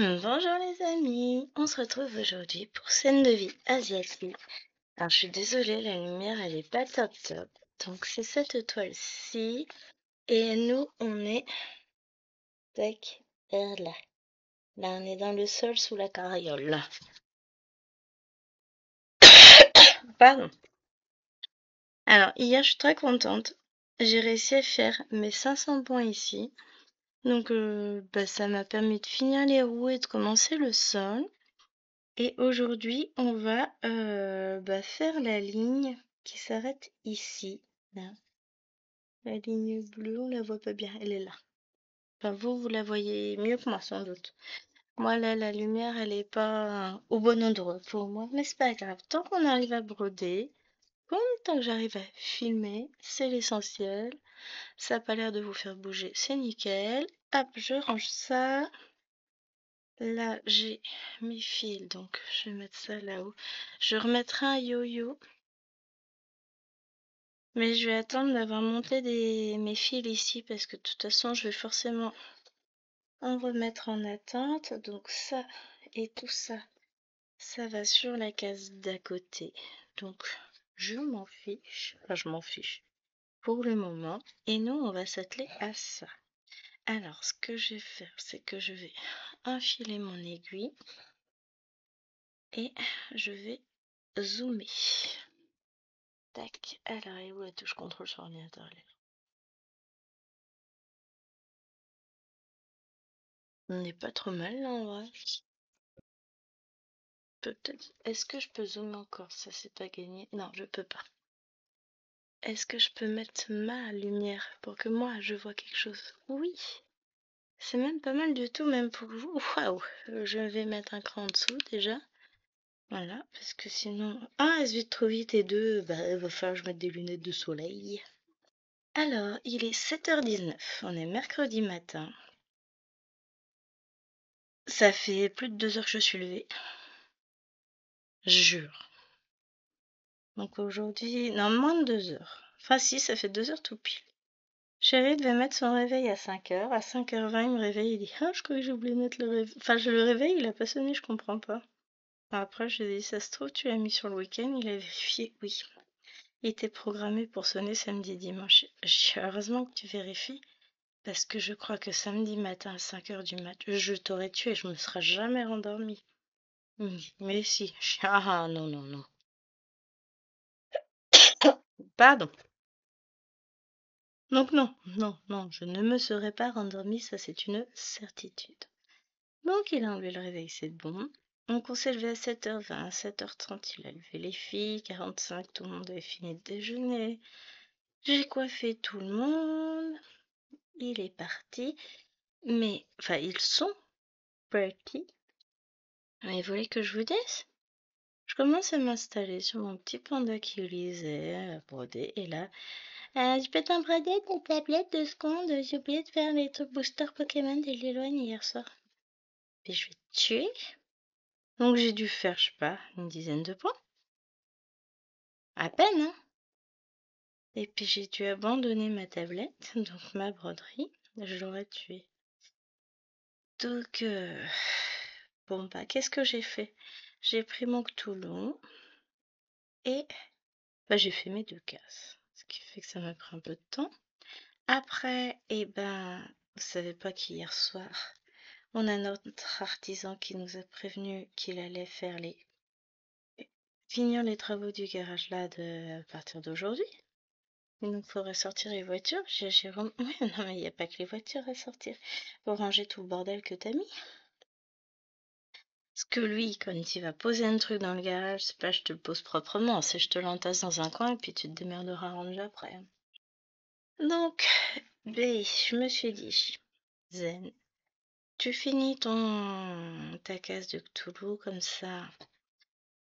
Bonjour les amis, on se retrouve aujourd'hui pour scène de vie asiatique. Alors je suis désolée, la lumière elle est pas top top. Donc c'est cette toile-ci et nous on est tac vers là. Là on est dans le sol sous la carriole. Pardon. Alors hier je suis très contente. J'ai réussi à faire mes 500 points ici. Donc ça m'a permis de finir les roues et de commencer le sol. Et aujourd'hui, on va faire la ligne qui s'arrête ici. Là. La ligne bleue, on la voit pas bien, elle est là. Enfin, vous la voyez mieux que moi, sans doute. Moi, là, la lumière, elle est pas au bon endroit pour moi, mais c'est pas grave. Tant qu'on arrive à broder, tant que j'arrive à filmer, c'est l'essentiel. Ça n'a pas l'air de vous faire bouger, c'est nickel. Hop, je range ça. Là, j'ai mes fils, donc je vais mettre ça là-haut. Je remettrai un yo-yo. Mais je vais attendre d'avoir monté mes fils ici parce que de toute façon je vais forcément en remettre en attente. Donc ça et tout ça, ça va sur la case d'à côté. Donc je m'en fiche. Enfin je m'en fiche pour le moment. Et nous on va s'atteler à ça. Alors ce que je vais faire c'est que je vais enfiler mon aiguille et je vais zoomer. Tac. Alors et où la touche contrôle sur l'ordinateur? On n'est pas trop mal là en vrai. Peut-être. Est-ce que je peux zoomer encore? Ça, c'est pas gagné. Non, je peux pas. Est-ce que je peux mettre ma lumière pour que moi, je vois quelque chose? Oui. C'est même pas mal du tout, même pour vous. Waouh. Je vais mettre un cran en dessous déjà. Voilà, parce que sinon... Ah, elle se vide trop vite et deux, il va falloir que je mette des lunettes de soleil. Alors, il est 7h19. On est mercredi matin. Ça fait plus de 2 heures que je suis levée. Jure. Donc aujourd'hui, non, moins de 2 heures. Enfin si, ça fait 2 heures tout pile. Chéri devait mettre son réveil à 5h. À 5h20, il me réveille, il dit ah, je crois que j'ai oublié de mettre le réveil. Enfin, je le réveille, il a pas sonné, je comprends pas. Après, j'ai dit ça se trouve, tu l'as mis sur le week-end, il a vérifié, oui. Il était programmé pour sonner samedi et dimanche. J'ai dit, heureusement que tu vérifies, parce que je crois que samedi matin à 5h du mat, je t'aurais tué, je me serais jamais rendormie. Mais si, je dis, ah non, non, non. Pardon. Donc non, non, non, je ne me serais pas rendormie, ça c'est une certitude. Donc il a enlevé le réveil, c'est bon. Donc on s'est levé à 7h20, à 7h30 il a levé les filles, 45 tout le monde avait fini de déjeuner. J'ai coiffé tout le monde, il est parti, mais, enfin ils sont partis. Mais vous voulez que je vous dise? Je commence à m'installer sur mon petit panda qui lisait, à broder, et là, je peux t'emprunter ta tablette 2 secondes, j'ai oublié de faire les trucs booster Pokémon de l'éloigne hier soir. Et je vais te tuer. Donc j'ai dû faire, je sais pas, une dizaine de points. À peine, hein. Et puis j'ai dû abandonner ma tablette, donc ma broderie. Je l'aurais tué. Donc, bon bah, qu'est-ce que j'ai fait? J'ai pris mon Cthulhu et j'ai fait mes 2 cases. Ce qui fait que ça m'a pris un peu de temps. Après, vous savez pas qu'hier soir, on a notre artisan qui nous a prévenu qu'il allait finir les travaux du garage là à partir d'aujourd'hui. Il nous faudrait sortir les voitures. Jérôme, ouais, non mais il n'y a pas que les voitures à sortir. Faut ranger tout le bordel que t'as mis. Parce que lui, quand il va poser un truc dans le garage, c'est pas je te le pose proprement, c'est je te l'entasse dans un coin et puis tu te démerderas à ranger après. Donc, je me suis dit, Zen, tu finis ta case de Cthulhu comme ça.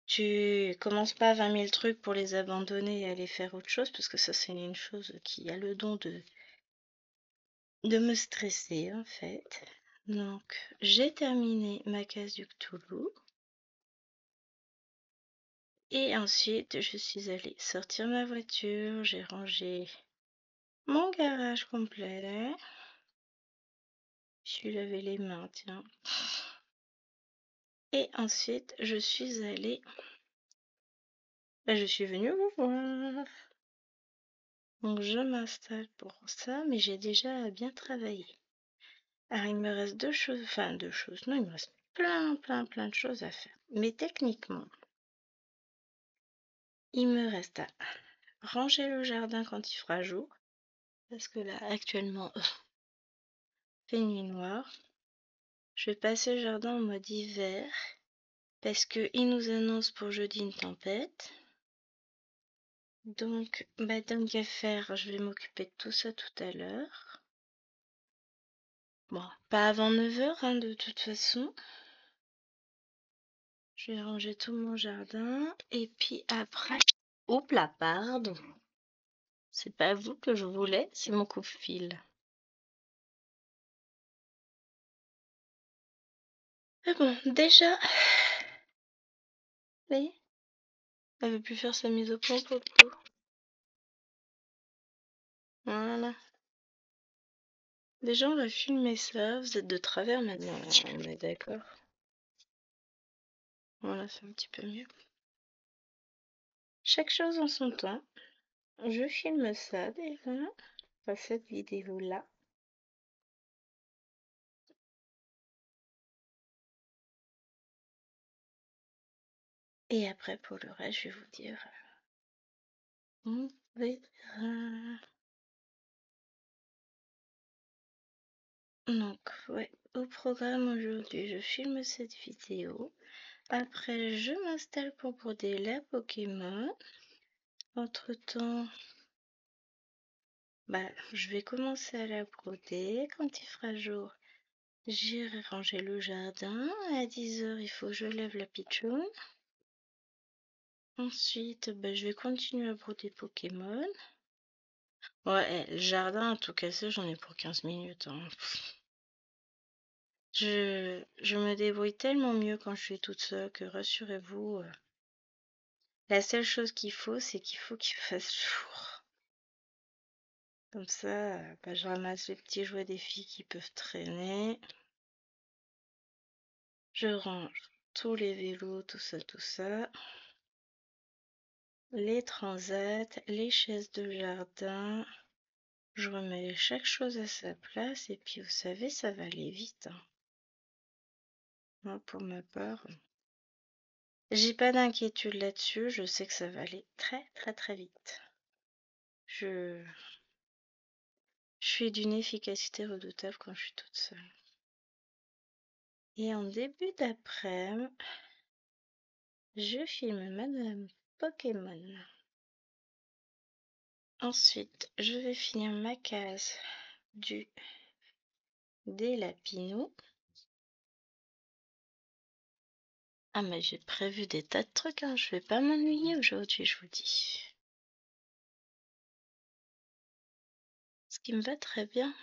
Tu commences pas 20 000 trucs pour les abandonner et aller faire autre chose, parce que ça c'est une chose qui a le don de me stresser en fait. Donc j'ai terminé ma case du Cthulhu. Et ensuite je suis allée sortir ma voiture, j'ai rangé mon garage complet. Je suis lavé les mains, tiens. Et ensuite, je suis allée... je suis venue vous voir. Donc, je m'installe pour ça, mais j'ai déjà bien travaillé. Alors, il me reste deux choses... Enfin, deux choses. Non, il me reste plein de choses à faire. Mais techniquement, il me reste à ranger le jardin quand il fera jour. Parce que là, actuellement, il fait nuit noire. Je vais passer le jardin en mode hiver. Parce qu'il nous annonce pour jeudi une tempête. Donc, tant qu'à faire, je vais m'occuper de tout ça tout à l'heure. Bon, pas avant 9h, hein, de toute façon. Je vais ranger tout mon jardin. Et puis après... Oups là, pardon. C'est pas vous que je voulais, c'est mon coupe-fil. Mais bon, déjà... Vous voyez, elle veut plus faire sa mise au point pour le coup. Voilà. Déjà, on va filmer ça. Vous êtes de travers maintenant, on est d'accord. Voilà, c'est un petit peu mieux. Chaque chose en son temps. Je filme ça déjà. Enfin, cette vidéo-là. Et après, pour le reste, je vais vous dire. On verra. Donc, ouais, au programme aujourd'hui, je filme cette vidéo. Après, je m'installe pour broder la Pokémon. Entre-temps, je vais commencer à la broder. Quand il fera jour, j'irai ranger le jardin. À 10h, il faut que je lève la pitchoun. Ensuite, je vais continuer à broder Pokémon. Ouais, le jardin, tout cassé, j'en ai pour 15 minutes. Hein. Je me débrouille tellement mieux quand je suis toute seule que rassurez-vous, la seule chose qu'il faut, c'est qu'il faut qu'il fasse jour. Comme ça, je ramasse les petits jouets des filles qui peuvent traîner. Je range tous les vélos, tout ça. Les transats, les chaises de jardin. Je remets chaque chose à sa place et puis vous savez, ça va aller vite. Hein. Moi, pour ma part, j'ai pas d'inquiétude là-dessus. Je sais que ça va aller très vite. Je suis d'une efficacité redoutable quand je suis toute seule. Et en début d'après-midi, je filme Madame Pokémon. Ensuite, je vais finir ma case des lapinous. Ah, mais j'ai prévu des tas de trucs, hein. Je vais pas m'ennuyer aujourd'hui, je vous dis. Ce qui me va très bien.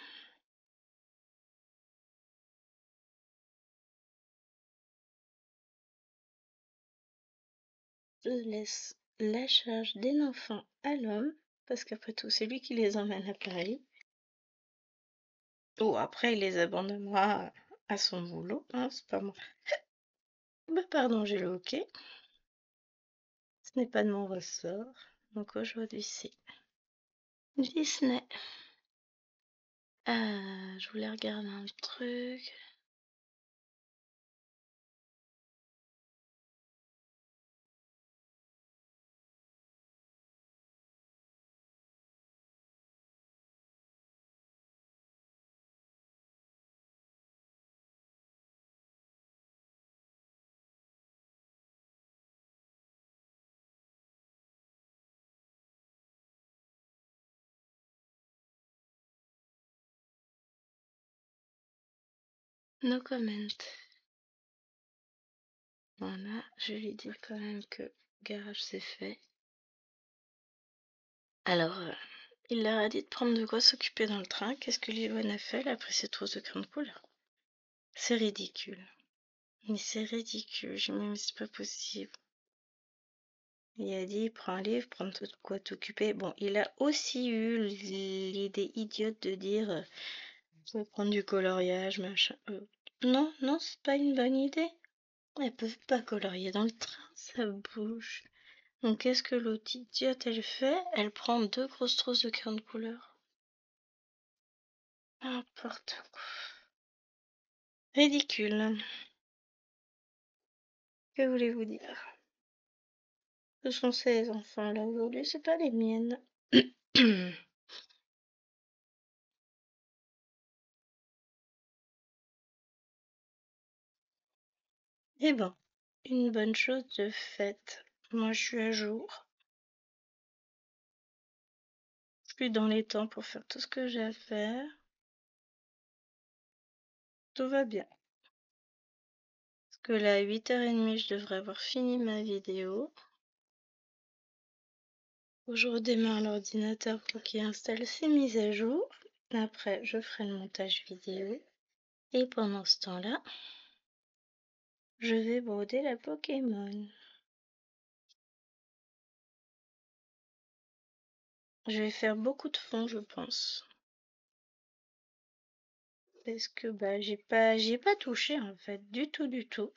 Je laisse la charge des enfants à l'homme, parce qu'après tout, c'est lui qui les emmène à Paris. Ou après, il les abandonnera à son boulot, hein, c'est pas moi. Pardon, j'ai le hockey. Ce n'est pas de mon ressort. Donc aujourd'hui, c'est Disney. Je voulais regarder un truc. No comment. Voilà, je lui dis quand même que garage c'est fait. Alors, il leur a dit de prendre de quoi s'occuper dans le train. Qu'est-ce que Liloane a fait? Elle a pris ses trousses de grande couleur. C'est ridicule. Mais c'est ridicule. J'ai dit, mais c'est pas possible. Il a dit, prends un livre, prends de quoi t'occuper. Bon, il a aussi eu l'idée idiote de dire, je vais prendre du coloriage, machin. Non, c'est pas une bonne idée. Elles peuvent pas colorier dans le train, ça bouge. Donc qu'est-ce que l'autre idiote elle fait? Elle prend deux grosses trousses de crayon de couleur. N'importe quoi. Ridicule. Que voulez-vous dire? Ce sont ces enfants-là aujourd'hui, c'est pas les miennes. Eh ben, une bonne chose de faite. Moi, je suis à jour. Je suis dans les temps pour faire tout ce que j'ai à faire. Tout va bien. Parce que là, à 8h30, je devrais avoir fini ma vidéo. Faut que je redémarre l'ordinateur pour qu'il installe ses mises à jour. Après, je ferai le montage vidéo. Et pendant ce temps-là, je vais broder la Pokémon. Je vais faire beaucoup de fond, je pense. Parce que bah j'y ai pas touché en fait, du tout, du tout.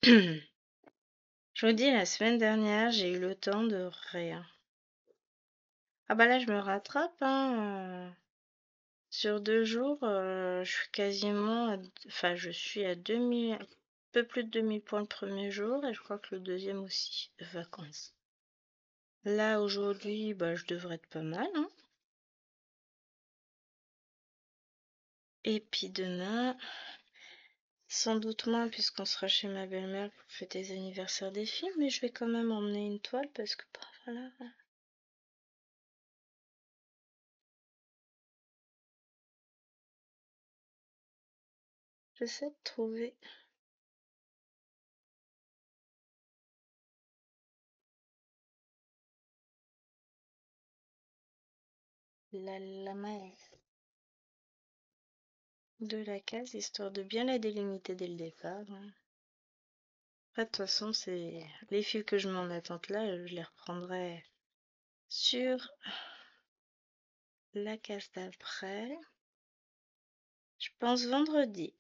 Je vous dis, la semaine dernière, j'ai eu le temps de rien. Ah bah là, je me rattrape, hein. Sur 2 jours, je suis quasiment, enfin, je suis à 2000, un peu plus de 2000 points le premier jour, et je crois que le deuxième aussi, de vacances. Là, aujourd'hui, bah, je devrais être pas mal, hein. Et puis demain, sans doute moins, puisqu'on sera chez ma belle-mère pour fêter les anniversaires des filles, mais je vais quand même emmener une toile, parce que, bah, voilà. J'essaie de trouver la main de la case, histoire de bien la délimiter dès le départ, hein. Après, de toute façon, c'est les fils que je mets en attente là, je les reprendrai sur la case d'après. Je pense vendredi.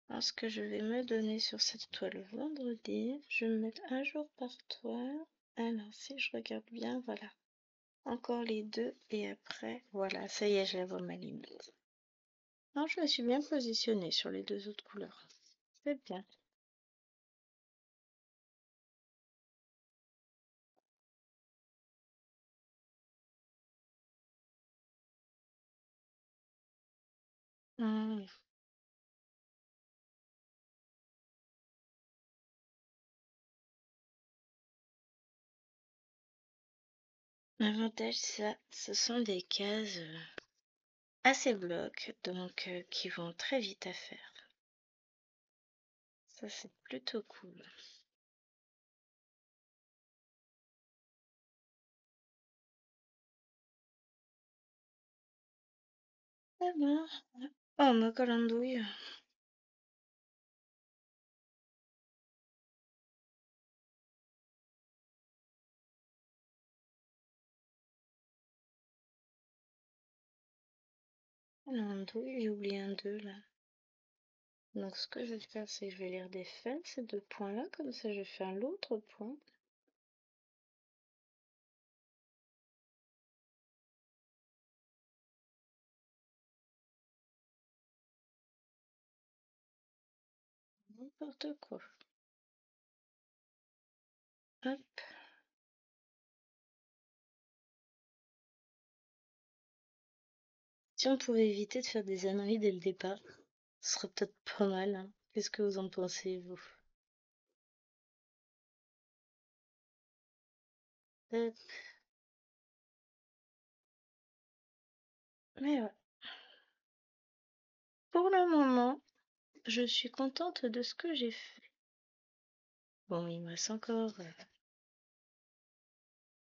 Je pense que je vais me donner sur cette toile vendredi. Je vais me mettre un jour par toile. Alors, si je regarde bien, voilà. Encore les deux et après, voilà, ça y est, je la vois ma limite. Non, je me suis bien positionnée sur les deux autres couleurs. C'est bien. Hmm. L'avantage, ça, ce sont des cases assez blocs, donc qui vont très vite à faire. Ça, c'est plutôt cool. Ah bon? Oh, ma calandouille. Calandouille, j'ai oublié un 2 là. Donc, ce que je vais faire, c'est que je vais les redéfaire, ces deux points-là, comme ça, je vais faire l'autre point. N'importe quoi. Hop. Si on pouvait éviter de faire des âneries dès le départ, ce serait peut-être pas mal, hein. Qu'est-ce que vous en pensez, vous? Hop. Mais ouais. Pour le moment, je suis contente de ce que j'ai fait. Bon, il me reste encore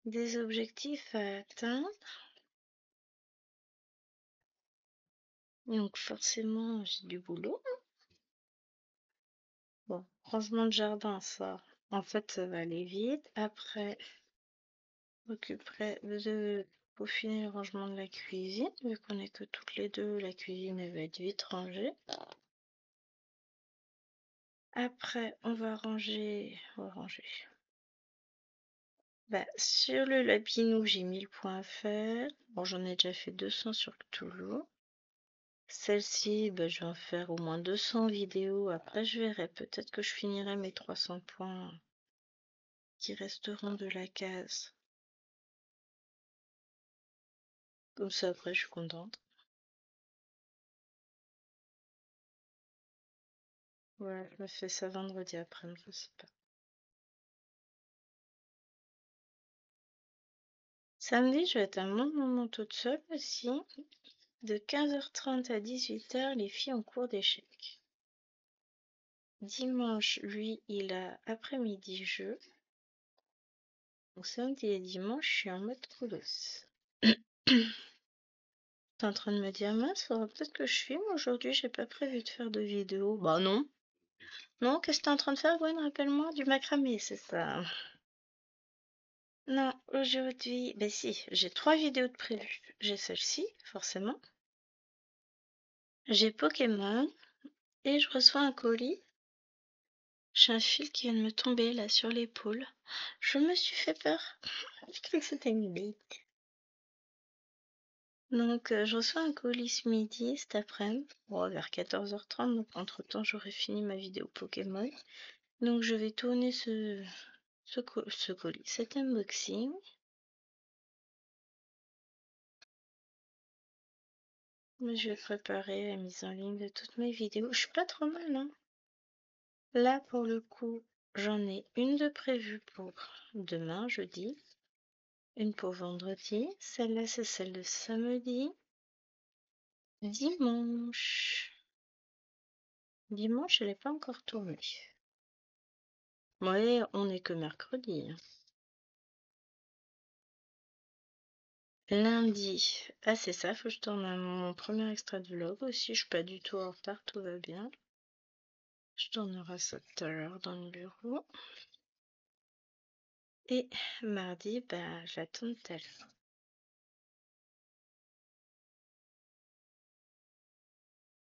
des objectifs à atteindre. Donc forcément, j'ai du boulot. Bon, rangement de jardin, ça. En fait, ça va aller vite. Après, je m'occuperai de peaufiner le rangement de la cuisine. Vu qu'on est que toutes les deux, la cuisine elle va être vite rangée. Après, on va ranger. Bah, sur le Lapinou, j'ai 1000 points à faire. Bon, j'en ai déjà fait 200 sur Cthulhu. Celle-ci, bah, je vais en faire au moins 200 vidéos. Après, je verrai. Peut-être que je finirai mes 300 points qui resteront de la case. Comme ça, après, je suis contente. Ouais, je me fais ça vendredi après, je sais pas. Samedi, je vais être un bon moment toute seule aussi. De 15h30 à 18h, les filles en cours d'échecs. Dimanche, lui, il a après-midi jeu. Donc samedi et dimanche, je suis en mode coolos. T'es en train de me dire, mince, faudra peut-être que je filme aujourd'hui, j'ai pas prévu de faire de vidéo. Bah non. Non, qu'est-ce que t'es en train de faire, Gwen? Rappelle-moi, du macramé, c'est ça. Non, aujourd'hui, ben si, j'ai 3 vidéos de prévues. J'ai celle-ci, forcément. J'ai Pokémon et je reçois un colis. J'ai un fil qui vient de me tomber là sur l'épaule. Je me suis fait peur. J'ai cru que c'était une bête. Donc, je reçois un colis ce midi, cet après-midi, bon, vers 14h30. Donc, entre-temps, j'aurai fini ma vidéo Pokémon. Donc, je vais tourner ce colis, cet unboxing. Mais je vais préparer la mise en ligne de toutes mes vidéos. Je suis pas trop mal, hein. Là, pour le coup, j'en ai une de prévue pour demain, jeudi. Une pour vendredi. Celle-là, c'est celle de samedi. Dimanche. Dimanche, elle n'est pas encore tournée. Ouais, on n'est que mercredi, hein. Lundi. Ah, c'est ça, faut que je tourne mon premier extrait de vlog aussi. Je suis pas du tout en retard, tout va bien. Je tournerai ça tout à l'heure dans le bureau. Et mardi, bah, j'attends tout à l'heure.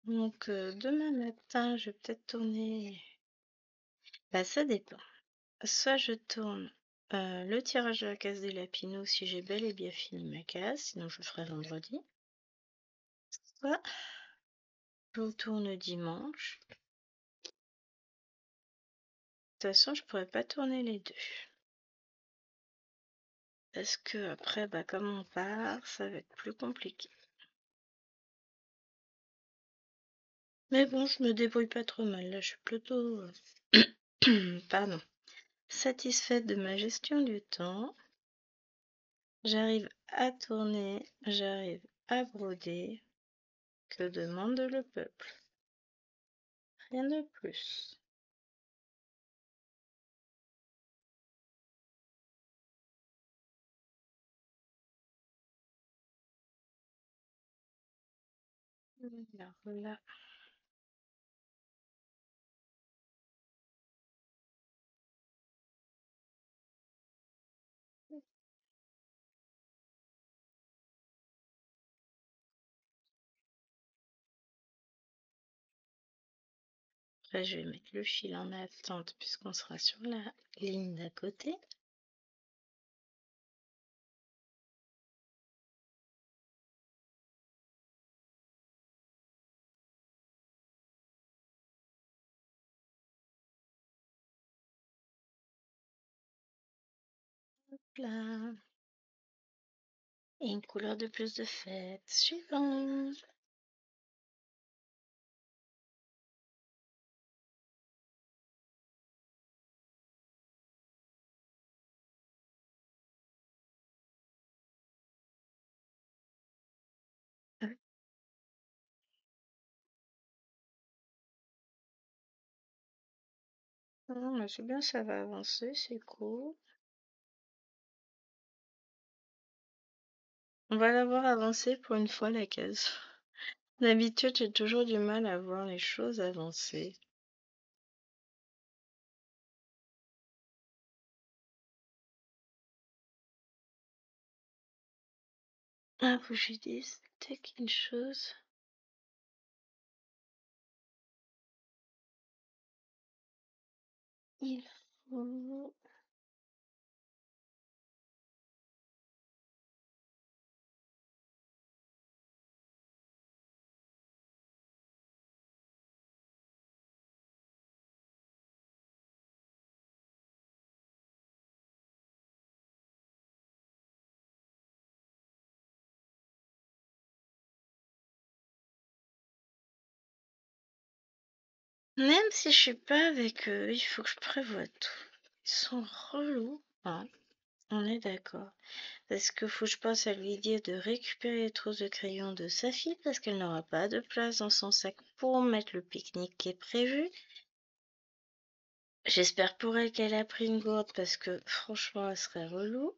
Donc, demain matin, je vais peut-être tourner. Bah, ça dépend. Soit je tourne le tirage de la case des Lapinous si j'ai bel et bien fini ma case, sinon je le ferai vendredi. Soit je tourne dimanche. De toute façon, je pourrais pas tourner les deux. Parce que après, bah, comme on part, ça va être plus compliqué. Mais bon, je me débrouille pas trop mal. Là, je suis plutôt pardon, satisfaite de ma gestion du temps. J'arrive à tourner, j'arrive à broder. Que demande le peuple? Rien de plus. Alors là, après, je vais mettre le fil en attente puisqu'on sera sur la ligne d'à côté. Hop là. Et une couleur de plus de fête. Suivant. Non, mais c'est bien, ça va avancer, c'est cool. On va la voir avancer pour une fois la case. D'habitude, j'ai toujours du mal à voir les choses avancer. Ah, faut que je lui dise quelque chose. Il faut... Même si je suis pas avec eux, il faut que je prévoie tout. Ils sont relous, hein, on est d'accord. Parce que faut que je pense à lui dire de récupérer les trousses de crayon de sa fille parce qu'elle n'aura pas de place dans son sac pour mettre le pique-nique qui est prévu. J'espère pour elle qu'elle a pris une gourde parce que franchement, elle serait relou.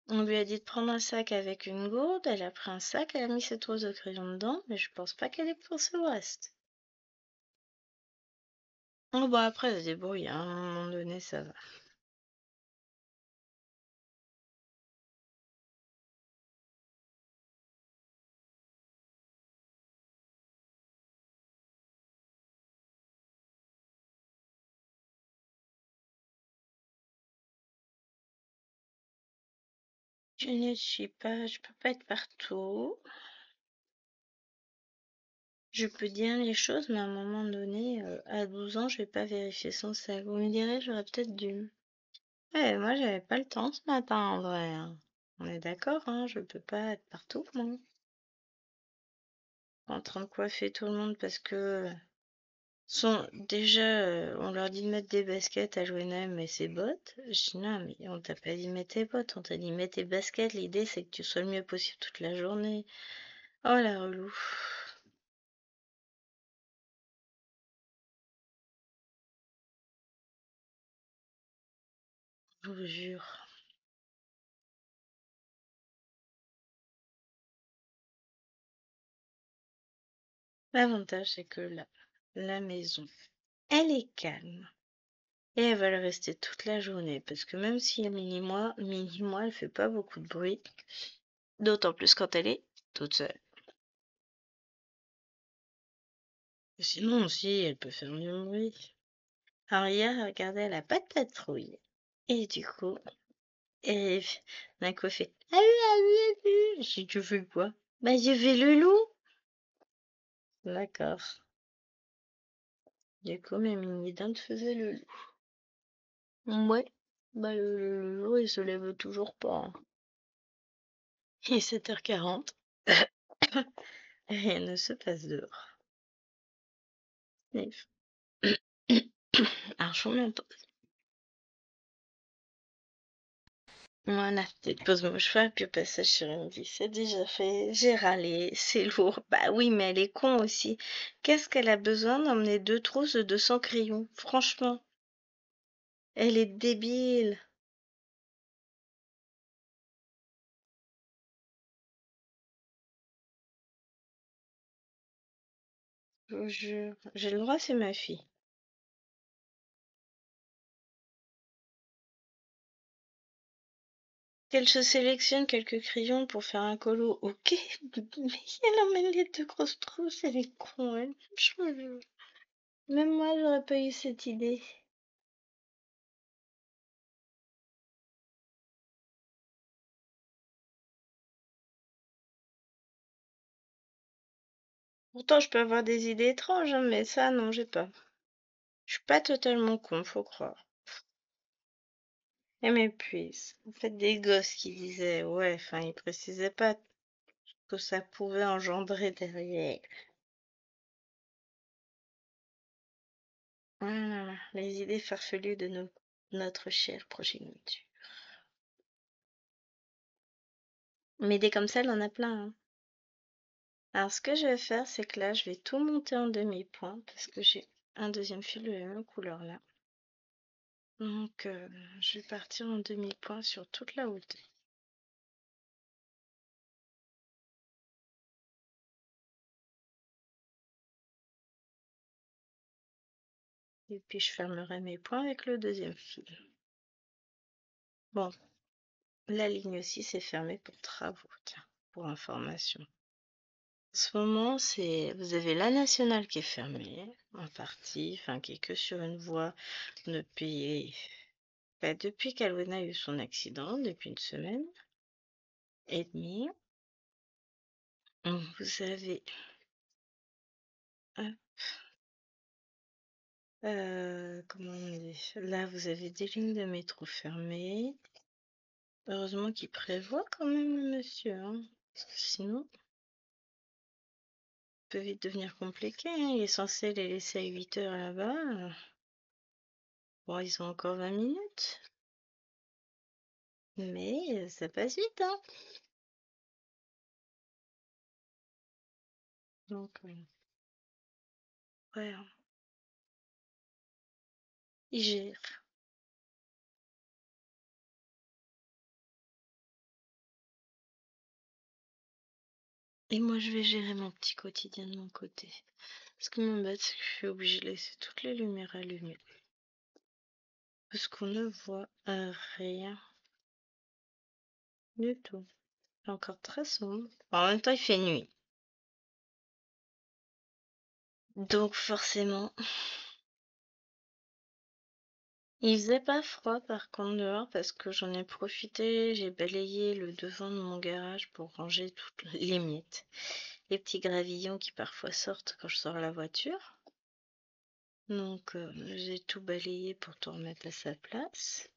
On lui a dit de prendre un sac avec une gourde, elle a pris un sac, elle a mis ses trousses de crayon dedans, mais je pense pas qu'elle ait pensé au reste. Oh bah après, elle se débrouille, hein, à un moment donné, ça va. Je ne suis pas, je peux pas être partout. Je peux dire les choses, mais à un moment donné, à 12 ans, je vais pas vérifier son sac. Vous me direz, j'aurais peut-être dû. Ouais, moi, j'avais pas le temps ce matin, en vrai, hein. On est d'accord, hein, je peux pas être partout, moi. En train de coiffer tout le monde parce que déjà, on leur dit de mettre des baskets à jouer Noël et ses bottes. Je dis non, mais on t'a pas dit de mettre tes bottes, on t'a dit mets tes baskets. L'idée, c'est que tu sois le mieux possible toute la journée. Oh la relou. Je vous jure. L'avantage, c'est que la maison, elle est calme. Et elle va le rester toute la journée. Parce que même si mini-moi, elle fait pas beaucoup de bruit. D'autant plus quand elle est toute seule. Sinon aussi, elle peut faire du bruit. Alors hier, regardez, elle a pas de patrouille. Et du coup, elle d'un coup fait ah oui, ah oui, ah oui. Si tu fais quoi? Bah je fais le loup. D'accord. Du coup, mes mini-dindes faisaient le loup. Ouais. Bah le loup, il se lève toujours pas, hein. Il est 7h40. Rien ne se passe dehors. Sniff. Alors, je vous mets un peu. Voilà, petite pause mouchoir, puis au passage sur une vie. C'est déjà fait, j'ai râlé, c'est lourd. Bah oui, mais elle est con aussi. Qu'est-ce qu'elle a besoin d'emmener 2 trousses de 200 crayons? Franchement, elle est débile. Je vous jure. J'ai le droit, c'est ma fille. Qu'elle se sélectionne quelques crayons pour faire un colo, ok. Mais elle emmène les 2 grosses trousses, elle est con, elle. Je vous jure. Même moi, j'aurais pas eu cette idée. Pourtant, je peux avoir des idées étranges, hein, mais ça, non, j'ai pas. Je suis pas totalement con, faut croire. Elle m'épuise. En fait, des gosses qui disaient, ouais, enfin, ils précisaient pas ce que ça pouvait engendrer derrière. Voilà, les idées farfelues de notre chère progéniture. Mais des comme ça, elle en a plein, hein. Alors, ce que je vais faire, c'est que là, je vais tout monter en demi-point parce que j'ai un deuxième fil de la même couleur là. Donc, je vais partir en demi-point sur toute la hauteur. Et puis, je fermerai mes points avec le deuxième fil. Bon, la ligne aussi, c'est fermé pour travaux, tiens, pour information. ce moment, vous avez la nationale qui est fermée, en partie, enfin qui est que sur une voie depuis, depuis qu'Alwena a eu son accident, depuis une semaine et demie. Vous avez comment on dit? Là, vous avez des lignes de métro fermées. Heureusement qu'il prévoit quand même, le monsieur, hein, parce que sinon, ça peut vite devenir compliqué, hein. Il est censé les laisser à 8 heures là-bas. Bon, ils ont encore 20 minutes, mais ça passe vite, hein. Donc, ouais, hein. Il gère. Et moi, je vais gérer mon petit quotidien de mon côté. Ce qui m'embête, c'est que je suis obligée de laisser toutes les lumières allumées. Parce qu'on ne voit rien du tout. C'est encore très sombre. En même temps, il fait nuit. Donc forcément, il faisait pas froid par contre dehors parce que j'en ai profité, j'ai balayé le devant de mon garage pour ranger toutes les miettes. Les petits gravillons qui parfois sortent quand je sors la voiture. Donc j'ai tout balayé pour tout remettre à sa place.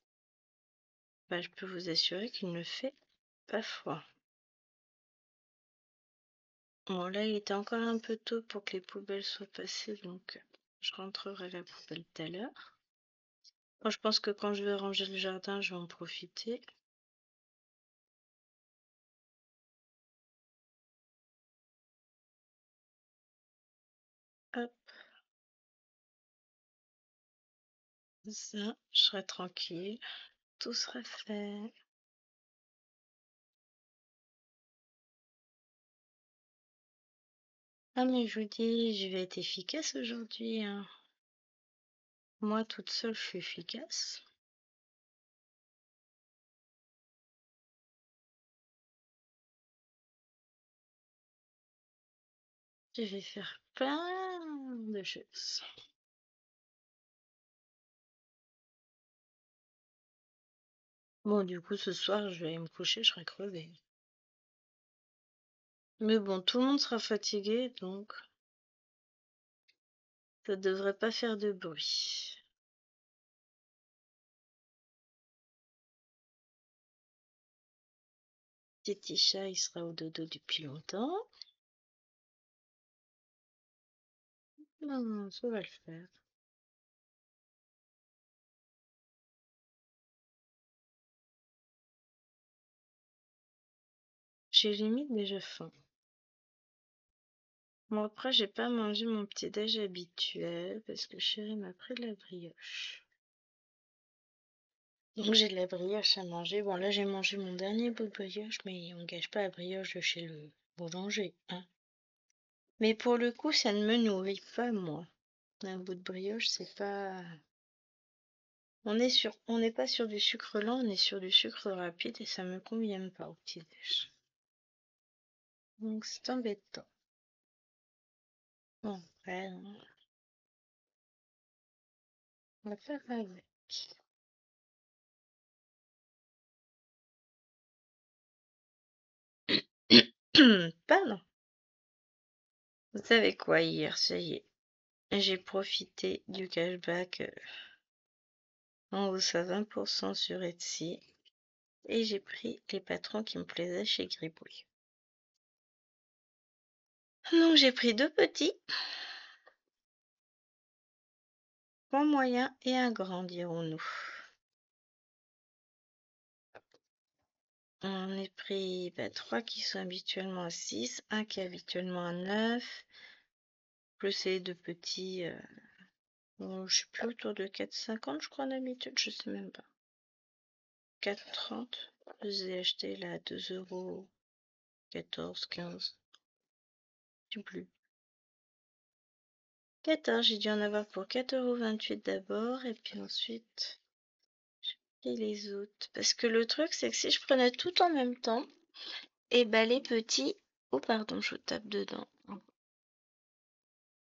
Bah, je peux vous assurer qu'il ne fait pas froid. Bon, là, il était encore un peu tôt pour que les poubelles soient passées, donc je rentrerai la poubelle tout à l'heure. Moi, je pense que quand je vais ranger le jardin, je vais en profiter. Hop, ça, je serai tranquille. Tout sera fait. Ah, mais je vous dis, je vais être efficace aujourd'hui, hein. Moi, toute seule, je suis efficace. Je vais faire plein de choses. Bon, du coup, ce soir, je vais aller me coucher, je serai crevée. Mais bon, tout le monde sera fatigué, donc ça devrait pas faire de bruit. Petit chat, il sera au dodo depuis longtemps. Non, ça va le faire. J'ai limite déjà faim. Bon, après, j'ai pas mangé mon petit déj habituel parce que chérie m'a pris de la brioche. Donc j'ai de la brioche à manger. Bon, là, j'ai mangé mon dernier bout de brioche, mais on gâche pas la brioche de chez le boulanger, hein. Mais pour le coup, ça ne me nourrit pas, moi. Un bout de brioche, c'est pas... On n'est pas sur du sucre lent, on est sur du sucre rapide et ça me convient pas au petit déj. Donc c'est embêtant. Bon, après, on va faire avec. Pardon. Vous savez quoi, hier, ça y est. J'ai profité du cashback en hausse à 20% sur Etsy et j'ai pris les patrons qui me plaisaient chez Gribouille. Donc j'ai pris deux petits, un moyen et un grand, dirons-nous. On est pris trois qui sont habituellement à 6, un qui est habituellement à 9, plus les deux petits, je sais plus, autour de 4,50 je crois d'habitude, je sais même pas. 4,30. Je les ai achetés là à 2 €, 14, 15. Je sais plus. 14, j'ai dû en avoir pour 4,28 € d'abord, et puis ensuite, j'ai pris les autres. Parce que le truc, c'est que si je prenais tout en même temps, et ben les petits, Oh pardon, je tape dedans.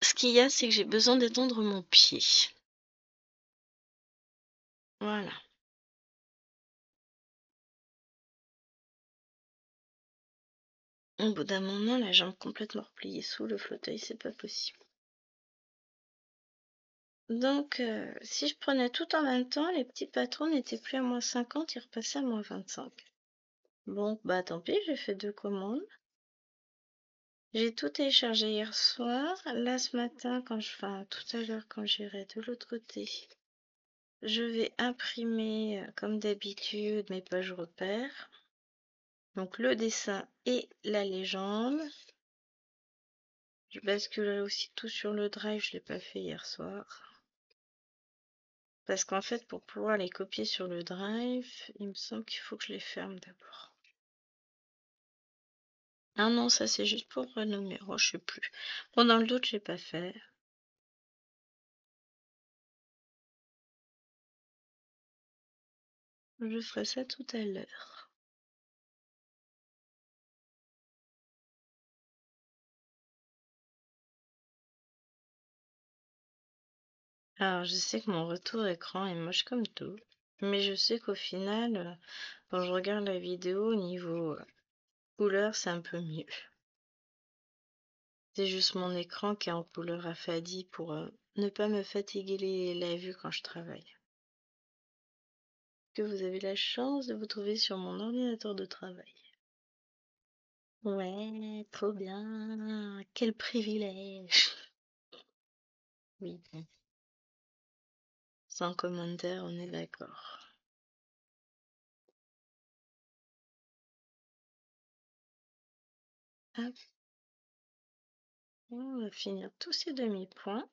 Ce qu'il y a, c'est que j'ai besoin d'étendre mon pied. Voilà. Au bout d'un moment, la jambe complètement repliée sous le fauteuil, c'est pas possible. Donc, si je prenais tout en même temps, les petits patrons n'étaient plus à -50, ils repassaient à -25. Bon, bah tant pis, j'ai fait 2 commandes. J'ai tout téléchargé hier soir. Là, ce matin, enfin, tout à l'heure, quand j'irai de l'autre côté, je vais imprimer, comme d'habitude, mes pages repères. Donc, le dessin et la légende. Je basculerai aussi tout sur le drive, je l'ai pas fait hier soir. Parce qu'en fait, pour pouvoir les copier sur le drive, il me semble qu'il faut que je les ferme d'abord. Ah non, ça c'est juste pour renommer. Oh, je sais plus. Bon, dans le doute, je l'ai pas fait. Je ferai ça tout à l'heure. Alors, je sais que mon retour écran est moche comme tout. Mais je sais qu'au final, quand je regarde la vidéo, au niveau couleur, c'est un peu mieux. C'est juste mon écran qui est en couleur affadie pour ne pas me fatiguer la vue quand je travaille. Que vous avez la chance de vous trouver sur mon ordinateur de travail. Ouais, trop bien. Quel privilège. Oui, bon. Sans commentaire, on est d'accord. Hop, on va finir tous ces demi-points.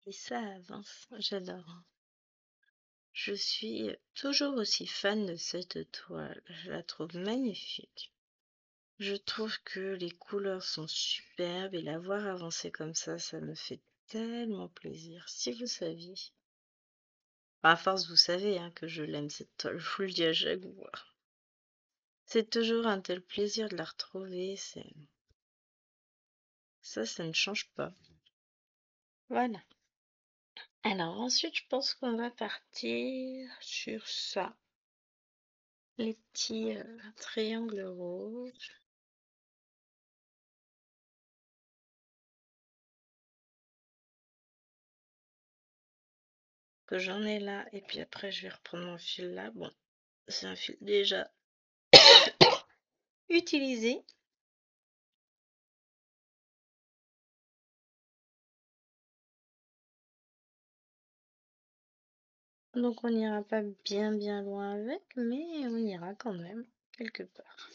Et ça avance, j'adore. Je suis toujours aussi fan de cette toile. Je la trouve magnifique. Je trouve que les couleurs sont superbes et la voir avancer comme ça me fait tellement plaisir. Si vous saviez. Enfin, à force, vous savez hein, que je l'aime cette toile, je vous le dis à chaque fois. C'est toujours un tel plaisir de la retrouver, ça ne change pas. Voilà. Alors ensuite, je pense qu'on va partir sur ça. Les petits triangles rouges. Que j'en ai là. Et puis après, je vais reprendre mon fil là. Bon, c'est un fil déjà utilisé. Donc on n'ira pas bien loin avec, mais on ira quand même quelque part.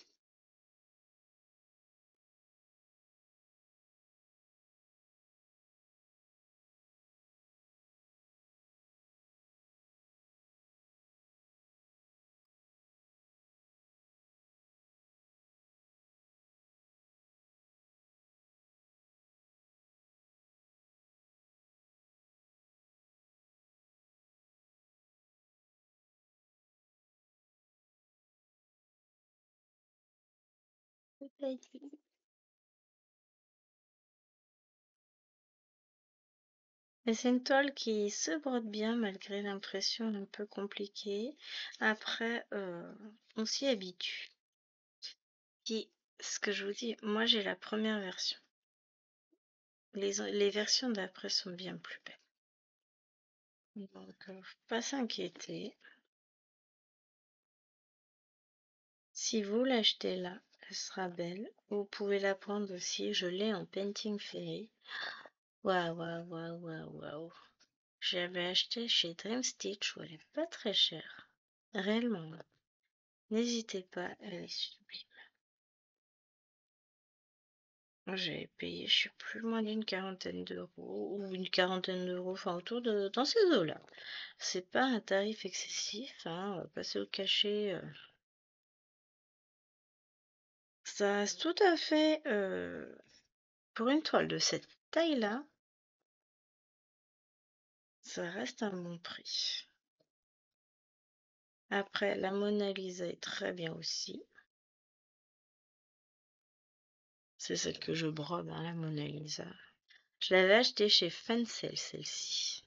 Et c'est une toile qui se brode bien malgré l'impression un peu compliquée. Après, on s'y habitue. Puis, ce que je vous dis, moi j'ai la première version. Les versions d'après sont bien plus belles. Donc, faut pas s'inquiéter. Si vous l'achetez là, elle sera belle. Vous pouvez la prendre aussi. Je l'ai en painting fairy. Waouh. J'avais acheté chez Dream Stitch où elle est pas très chère. Réellement. N'hésitez pas, elle est sublime. J'ai payé, je sais plus, moins d'une quarantaine d'euros ou une quarantaine d'euros, enfin autour de dans ces eaux-là. C'est pas un tarif excessif, hein, on va pas se le cacher. Ça reste tout à fait pour une toile de cette taille-là, ça reste un bon prix. Après, la Mona Lisa est très bien aussi. C'est celle que je brode, hein, la Mona Lisa. Je l'avais achetée chez Fancel, celle-ci.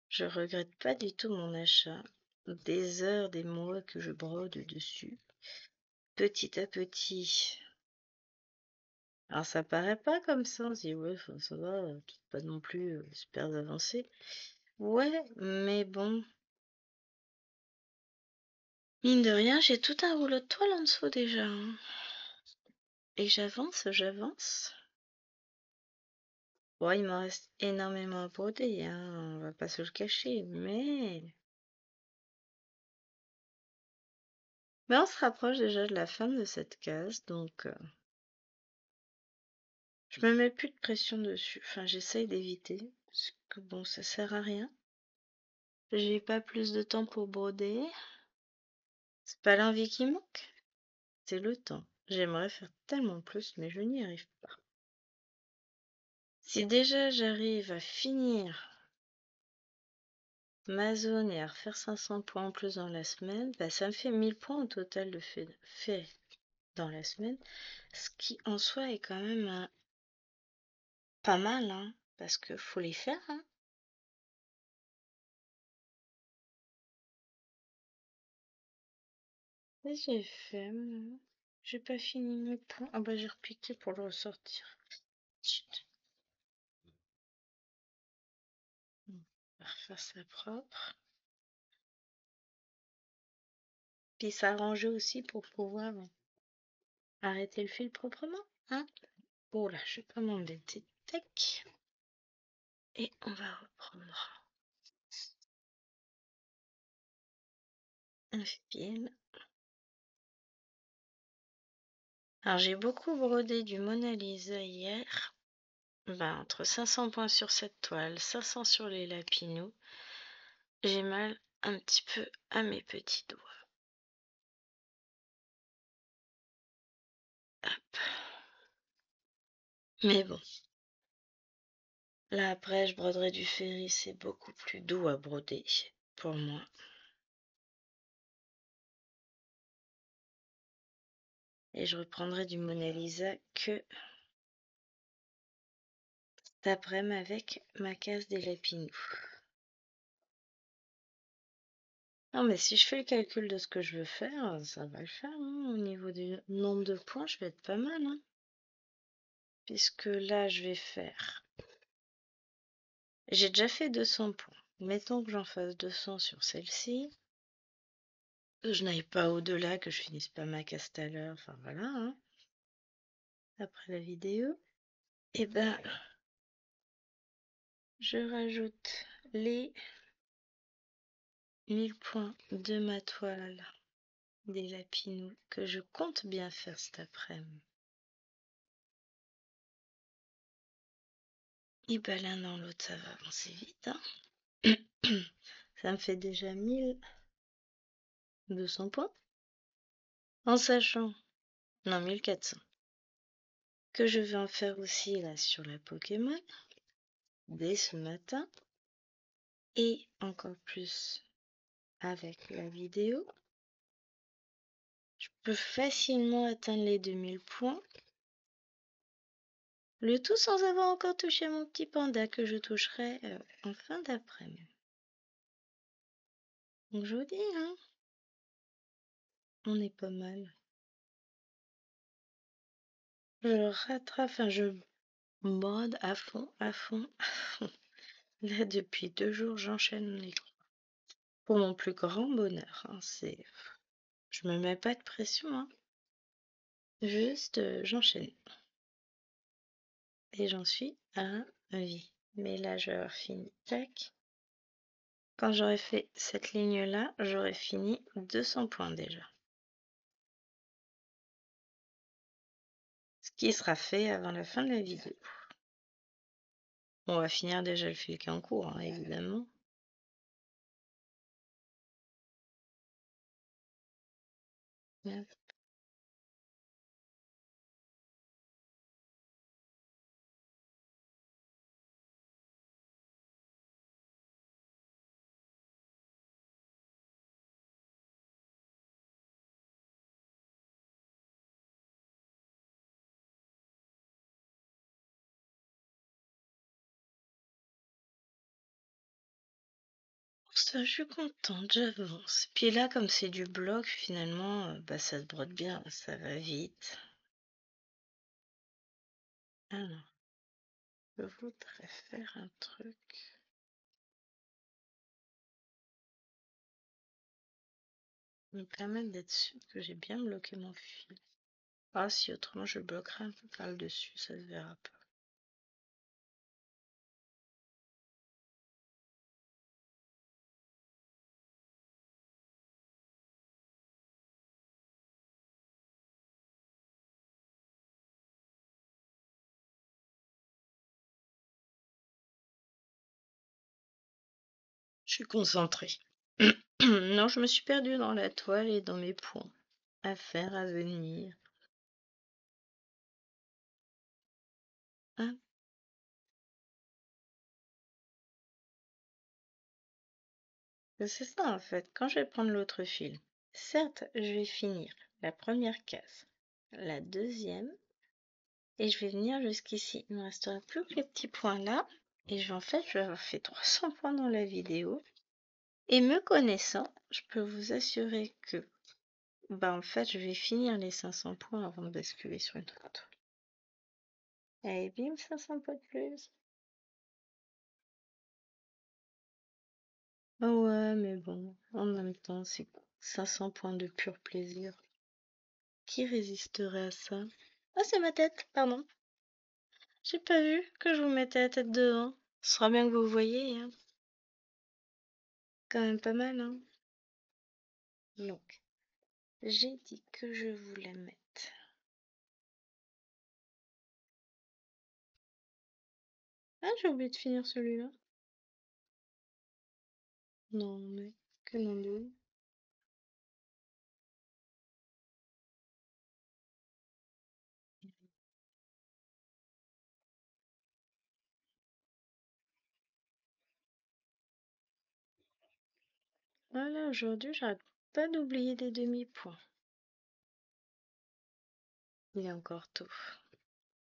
Je regrette pas du tout mon achat. Des heures, des mois que je brode dessus. Petit à petit. Alors ça paraît pas comme ça, on se dit ouais, ça va, pas non plus super avancé. Ouais, mais bon, mine de rien, j'ai tout un rouleau de toile en dessous déjà, hein. Et j'avance, j'avance. Bon, il m'en reste énormément à broder, hein, on va pas se le cacher, mais on se rapproche déjà de la fin de cette case, donc je me mets plus de pression dessus. Enfin, j'essaye d'éviter, parce que bon, ça sert à rien. J'ai pas plus de temps pour broder. C'est pas l'envie qui manque, c'est le temps. J'aimerais faire tellement plus, mais je n'y arrive pas. Si déjà j'arrive à finir ma zone et à refaire 500 points en plus dans la semaine, bah ça me fait 1000 points au total de fait dans la semaine, ce qui en soi est quand même pas mal, hein, parce que faut les faire, hein. Et j'ai fait, j'ai pas fini mes points. Ah bah j'ai repiqué pour le ressortir. Chut. On va refaire ça propre. Puis s'arranger aussi pour pouvoir arrêter le fil proprement, hein. Bon là, je vais pas m'embêter. Tac. Et on va reprendre un fil. Alors j'ai beaucoup brodé du Mona Lisa hier. Ben, entre 500 points sur cette toile, 500 sur les lapinous, j'ai mal un petit peu à mes petits doigts. Hop. Mais bon. Là après, je broderai du ferry, c'est beaucoup plus doux à broder pour moi. Et je reprendrai du Mona Lisa que cet après-midi avec ma case des lapinous. Non mais si je fais le calcul de ce que je veux faire, ça va le faire, hein. Au niveau du nombre de points, je vais être pas mal, hein. Puisque là, je vais faire... J'ai déjà fait 200 points. Mettons que j'en fasse 200 sur celle-ci. Que je n'aille pas au-delà, que je finisse pas ma case tout à l'heure. Enfin voilà, hein. Après la vidéo. Et ben, je rajoute les 1000 points de ma toile des lapinous que je compte bien faire cet après-midi. Et ben l'un dans l'autre, ça va avancer vite, hein. Ça me fait déjà 1200 points. En sachant, non 1400, que je vais en faire aussi là sur la Pokémon dès ce matin. Et encore plus avec la vidéo. Je peux facilement atteindre les 2000 points. Le tout sans avoir encore touché mon petit panda que je toucherai en fin d'après-midi. Donc je vous dis, hein, on est pas mal. Je rattrape, enfin je brode à fond, à fond, à fond. Là depuis 2 jours, j'enchaîne les croix. Pour mon plus grand bonheur, hein, je me mets pas de pression, hein. Juste j'enchaîne. Et j'en suis ravie. Mais là, je vais avoir fini. Tac. Quand j'aurai fait cette ligne-là, j'aurai fini 200 points déjà. Ce qui sera fait avant la fin de la vidéo. On va finir déjà le fil qui est en cours, hein, évidemment. Hop. Pour ça, je suis contente, j'avance. Puis là, comme c'est du bloc, finalement, bah, ça se brode bien, ça va vite. Alors, je voudrais faire un truc. Me permettre d'être sûr que j'ai bien bloqué mon fil. Ah si, autrement je le bloquerai un peu par le dessus, ça se verra pas. Je suis concentrée. Non, je me suis perdue dans la toile et dans mes points. À faire, à venir. Hein. C'est ça en fait, quand je vais prendre l'autre fil. Certes, je vais finir la première case, la deuxième, et je vais venir jusqu'ici. Il me restera plus que les petits points là, et je vais avoir fait 300 points dans la vidéo. Et me connaissant, je peux vous assurer que, bah en fait, je vais finir les 500 points avant de basculer sur une autre toile. Allez, bim, 500 points de plus. Ah ouais, mais bon, en même temps, c'est 500 points de pur plaisir. Qui résisterait à ça? Ah, c'est ma tête, pardon. J'ai pas vu que je vous mettais la tête devant. Ce sera bien que vous voyez, hein. Quand même pas mal, hein. Donc, j'ai dit que je voulais mettre. Ah, j'ai oublié de finir celui-là. Non, mais que non de. Voilà, aujourd'hui, j'arrête pas d'oublier des demi-points. Il est encore tôt.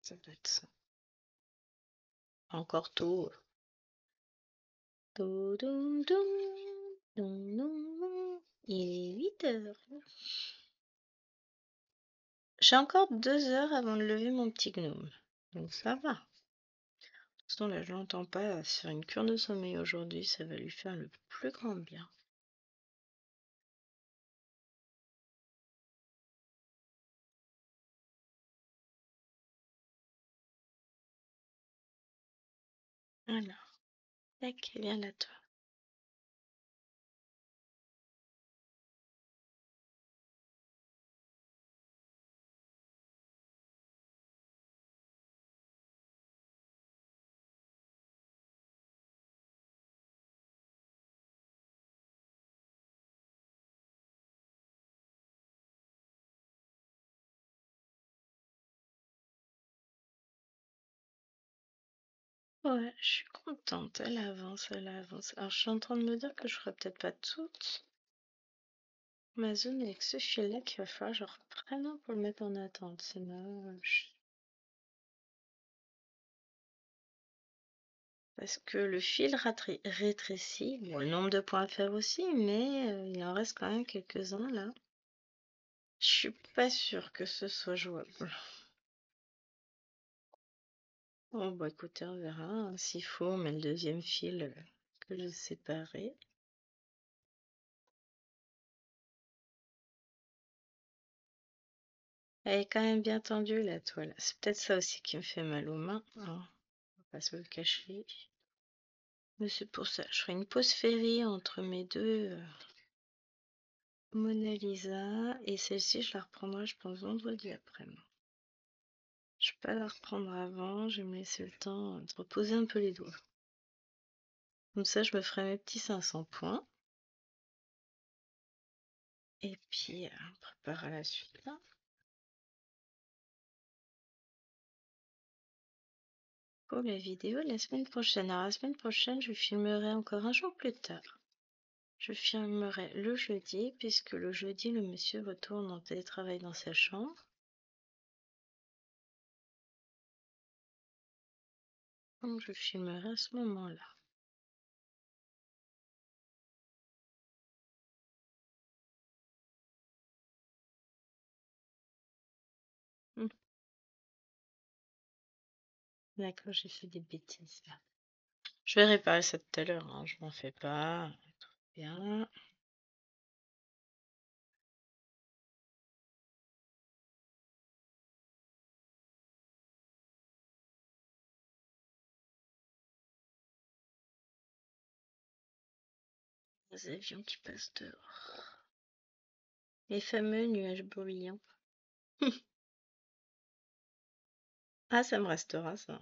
Ça doit être ça. Encore tôt. Toudoum, doum, doum, doum, doum. Il est 8 heures. J'ai encore 2 heures avant de lever mon petit gnome. Donc ça va. Sinon là, je l'entends pas se faire une cure de sommeil aujourd'hui. Ça va lui faire le plus grand bien. Alors, tac, viens là toi. Ouais, je suis contente. Elle avance, elle avance. Alors, je suis en train de me dire que je ferai peut-être pas toute ma zone avec ce fil-là qu'il va falloir que je reprenne un pour le mettre en attente. C'est moche. Parce que le fil rétrécit. Bon, le nombre de points à faire aussi, mais il en reste quand même quelques-uns là. Je suis pas sûre que ce soit jouable. Bon, bah écoutez, on verra, hein. S'il faut, on met le deuxième fil que j'ai séparé. Elle est quand même bien tendue la toile. C'est peut-être ça aussi qui me fait mal aux mains, hein. On va pas se le cacher. Mais c'est pour ça. Je ferai une pause férie entre mes deux Mona Lisa. Et celle-ci, je la reprendrai, je pense, vendredi après-midi. Je vais pas la reprendre avant, je vais me laisser le temps de reposer un peu les doigts. Comme ça, je me ferai mes petits 500 points. Et puis, on prépare à la suite, là. Pour la vidéo la semaine prochaine. Alors, la semaine prochaine, je filmerai encore un jour plus tard. Je filmerai le jeudi, puisque le jeudi, le monsieur retourne en télétravail dans sa chambre. Donc, je filmerai à ce moment-là. D'accord, j'ai fait des bêtises là. Je vais réparer ça tout à l'heure, hein, je m'en fais pas. Tout bien. Les avions qui passent dehors. Les fameux nuages bruyants. Ah, ça me restera ça.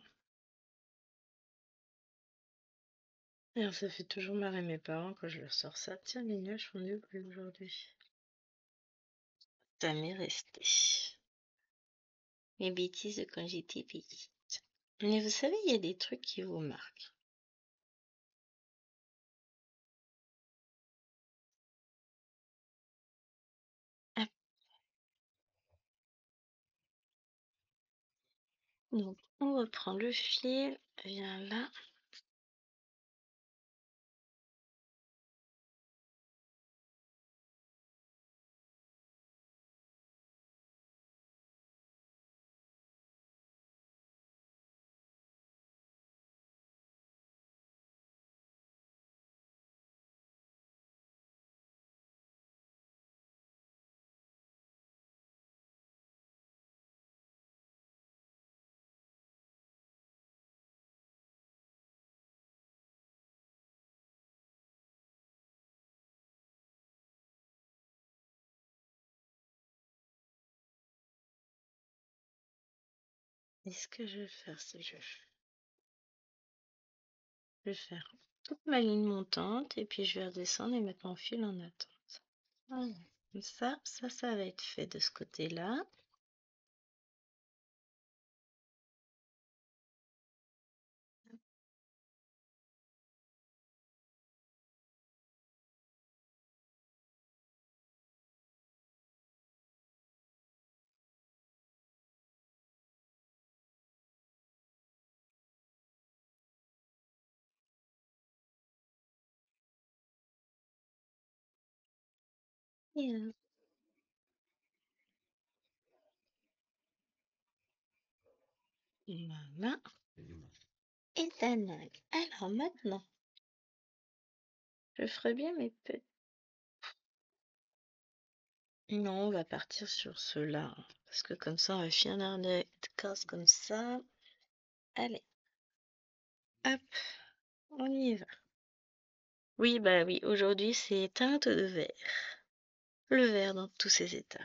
Alors, ça fait toujours marrer mes parents quand je leur sors ça. Tiens, les nuages font du bruit aujourd'hui. Ça m'est resté. Mes bêtises de quand j'étais petite. Mais vous savez, il y a des trucs qui vous marquent. Ah, donc, on reprend le fil. Viens là. Et ce que je vais faire, c'est que je vais faire toute ma ligne montante et puis je vais redescendre et mettre mon fil en attente. Voilà. Comme ça va être fait de ce côté-là. Et voilà. Et tac. Alors maintenant, je ferai bien mes petits. Non, on va partir sur ceux-là. Parce que comme ça, on va finir de casse comme ça. Allez, hop, on y va. Oui, bah oui, aujourd'hui c'est teinte de vert. Le vert dans tous ses états.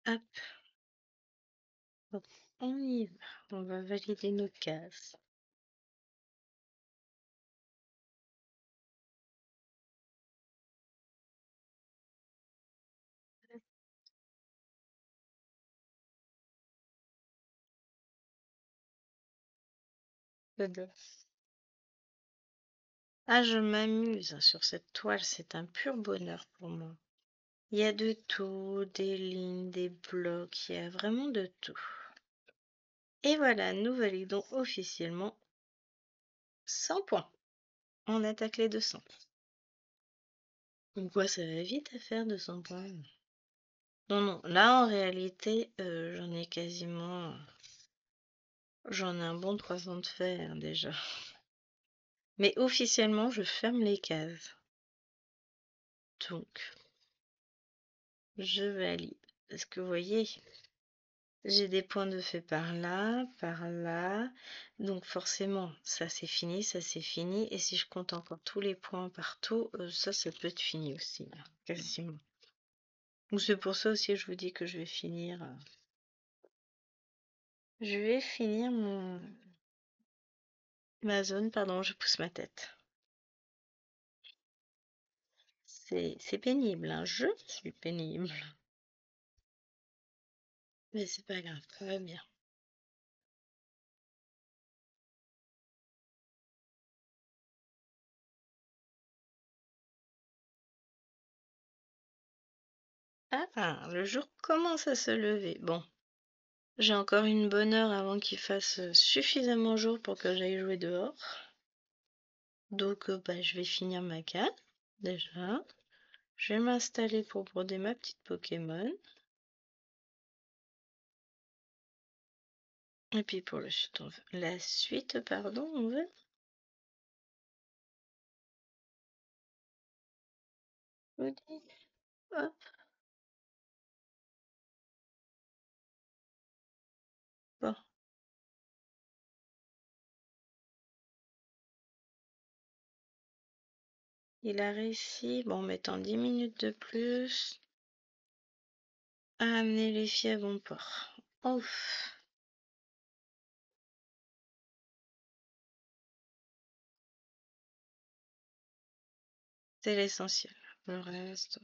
Hop, hop, on y va. On va valider nos cases. Ah, je m'amuse sur cette toile, c'est un pur bonheur pour moi. Il y a de tout, des lignes, des blocs, il y a vraiment de tout. Et voilà, nous validons officiellement 100 points. On attaque les 200. Donc quoi, ça va vite à faire 200 points. Non, non, là en réalité, j'en ai quasiment... J'en ai un bon 300 de fait hein, déjà. Mais officiellement, je ferme les cases. Donc, je valide. Est-ce que vous voyez? J'ai des points de fait par là, par là. Donc forcément, ça c'est fini, ça c'est fini. Et si je compte encore tous les points partout, ça peut être fini aussi, là, quasiment. Donc c'est pour ça aussi que je vous dis que je vais finir. Je vais finir ma zone, pardon, je pousse ma tête. C'est pénible, hein, je suis pénible. Mais c'est pas grave, ça va bien. Ah, le jour commence à se lever. Bon, j'ai encore une bonne heure avant qu'il fasse suffisamment jour pour que j'aille jouer dehors. Donc, bah, je vais finir ma canne, déjà. Je vais m'installer pour broder ma petite Pokémon. Et puis pour la suite, pardon, on veut. Hop, bon, il a réussi, bon, en mettant 10 minutes de plus, à amener les filles à bon port. Ouf, c'est l'essentiel. Le reste,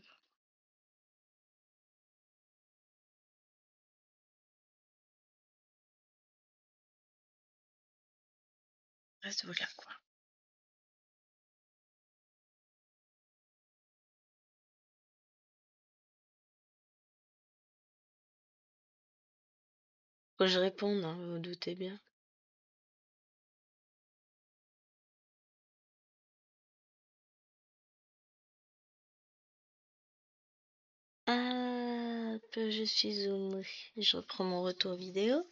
reste voilà quoi. Faut que je réponde, hein, vous vous doutez bien. Hop, je suis zoomée. Je reprends mon retour vidéo.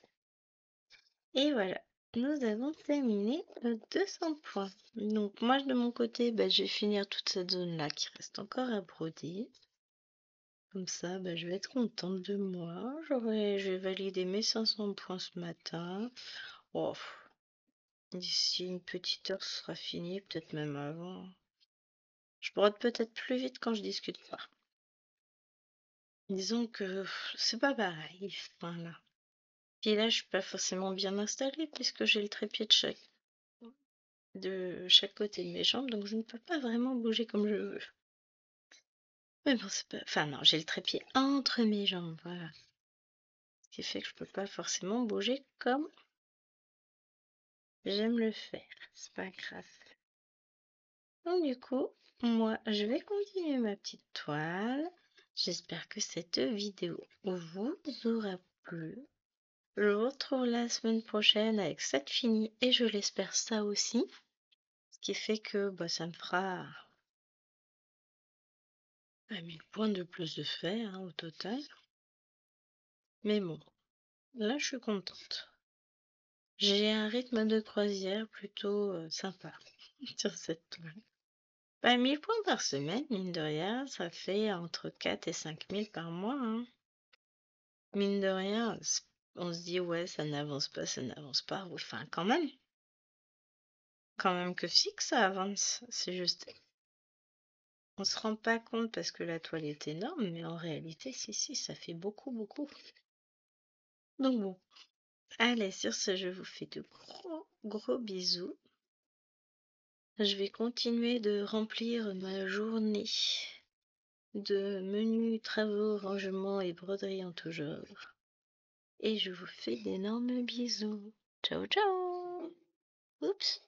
Et voilà, nous avons terminé 200 points. Donc moi de mon côté, bah, je vais finir toute cette zone-là qui reste encore à broder. Comme ça, bah, je vais être contente de moi. Je vais valider mes 500 points ce matin. Oh, d'ici une petite heure, ce sera fini, peut-être même avant. Je brode peut-être plus vite quand je discute pas. Disons que c'est pas pareil. Voilà. Puis là, je suis pas forcément bien installée puisque j'ai le trépied de chaque côté de mes jambes, donc je ne peux pas vraiment bouger comme je veux. Mais bon, c'est pas... Enfin non, j'ai le trépied entre mes jambes, voilà. Ce qui fait que je peux pas forcément bouger comme j'aime le faire. C'est pas grave. Donc du coup, moi, je vais continuer ma petite toile. J'espère que cette vidéo vous aura plu. Je vous retrouve la semaine prochaine avec cette finie et je l'espère ça aussi. Ce qui fait que bah, ça me fera 1000 points de plus de fait hein, au total. Mais bon, là je suis contente. J'ai un rythme de croisière plutôt sympa sur cette toile. Bah, 1000 points par semaine, mine de rien, ça fait entre 4 et 5000 par mois. Hein. Mine de rien, on se dit ouais, ça n'avance pas, ça n'avance pas. Enfin, quand même. Quand même que si que ça avance. C'est juste. On se rend pas compte parce que la toile est énorme, mais en réalité, si, ça fait beaucoup, beaucoup. Donc bon. Allez, sur ce, je vous fais de gros, gros bisous. Je vais continuer de remplir ma journée de menus, travaux, rangements et broderies en tout genre. Et je vous fais d'énormes bisous. Ciao, ciao. Oups.